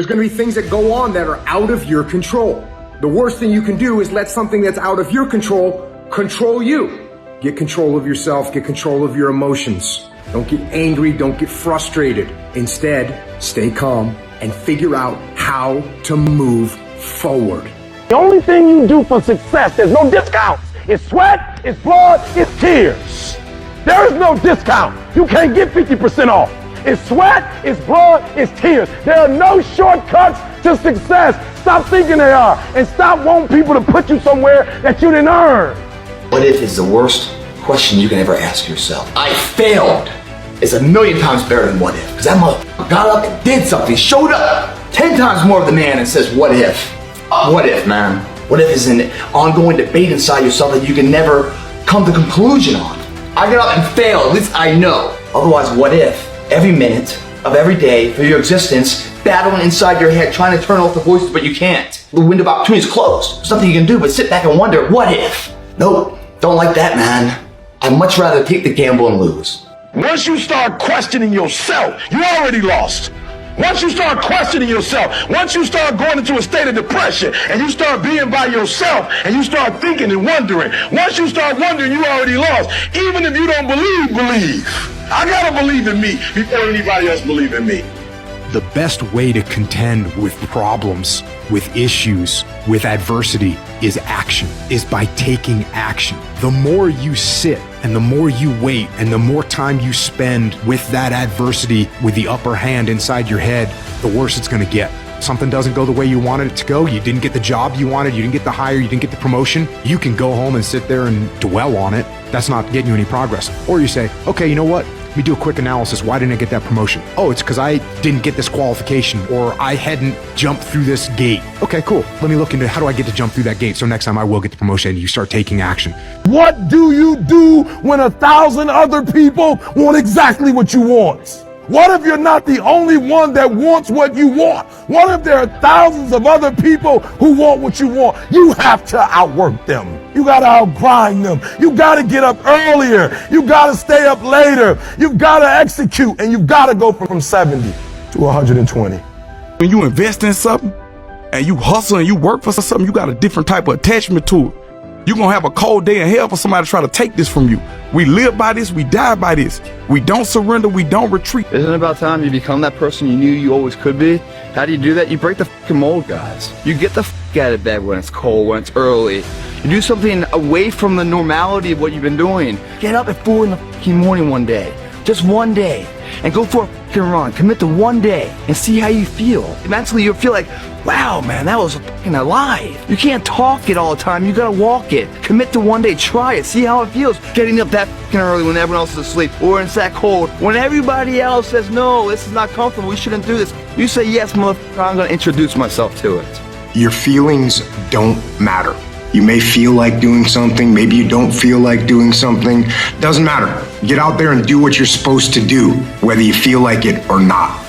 There's going to be things that go on that are out of your control. The worst thing you can do is let something that's out of your control control you. Get control of yourself, get control of your emotions. Don't get angry, don't get frustrated. Instead, stay calm and figure out how to move forward. The only thing you do for success, there's no discounts. It's sweat, it's blood, it's tears. There is no discount. You can't get 50% off. It's sweat, it's blood, it's tears. There are no shortcuts to success. Stop thinking they are, and stop wanting people to put you somewhere that you didn't earn. What if is the worst question you can ever ask yourself. I failed. It's a million times better than what if. Because that motherfucker got up and did something, showed up 10 times more of the man and says, what if? What if, man? What if is an ongoing debate inside yourself that you can never come to conclusion on. I got up and failed, at least I know. Otherwise, what if? Every minute of every day for your existence, battling inside your head, trying to turn off the voices, but you can't. The window of opportunity is closed. There's nothing you can do but sit back and wonder, what if? Nope, don't like that, man. I'd much rather take the gamble and lose. Once you start questioning yourself, you already lost. Once you start questioning yourself, once you start going into a state of depression and you start being by yourself and you start thinking and wondering, once you start wondering, you already lost. Even if you don't believe. I gotta believe in me before anybody else believe in me. The best way to contend with problems, with issues, with adversity is action, is by taking action. The more you sit and the more you wait and the more time you spend with that adversity, with the upper hand inside your head, the worse it's gonna get. Something doesn't go the way you wanted it to go, you didn't get the job you wanted, you didn't get the hire, you didn't get the promotion, you can go home and sit there and dwell on it. That's not getting you any progress. Or you say, okay, you know what? Let me do a quick analysis. Why didn't I get that promotion? Oh, it's because I didn't get this qualification or I hadn't jumped through this gate. Okay, cool. Let me look into how do I get to jump through that gate so next time I will get the promotion and you start taking action. What do you do when 1,000 other people want exactly what you want? What if you're not the only one that wants what you want? What if there are thousands of other people who want what you want? You have to outwork them. You gotta outgrind them. You gotta get up earlier. You gotta stay up later. You gotta execute, and you gotta go from 70 to 120. When you invest in something and you hustle and you work for something, you got a different type of attachment to it. You're gonna have a cold day in hell for somebody to try to take this from you. We live by this, we die by this. We don't surrender, we don't retreat. Isn't it about time you become that person you knew you always could be? How do you do that? You break the fucking mold, guys. You get the fuck out of bed when it's cold, when it's early. You do something away from the normality of what you've been doing. Get up at 4 in the fucking morning one day. Just one day. And go for a fucking run. Commit to one day and see how you feel. Mentally, you'll feel like, wow, man, that was fucking alive. You can't talk it all the time. You gotta walk it. Commit to one day. Try it. See how it feels. Getting up that fucking early when everyone else is asleep, or it's that cold. When everybody else says, no, this is not comfortable, we shouldn't do this. You say, yes, motherfucker, I'm gonna introduce myself to it. Your feelings don't matter. You may feel like doing something, maybe you don't feel like doing something. Doesn't matter. Get out there and do what you're supposed to do, whether you feel like it or not.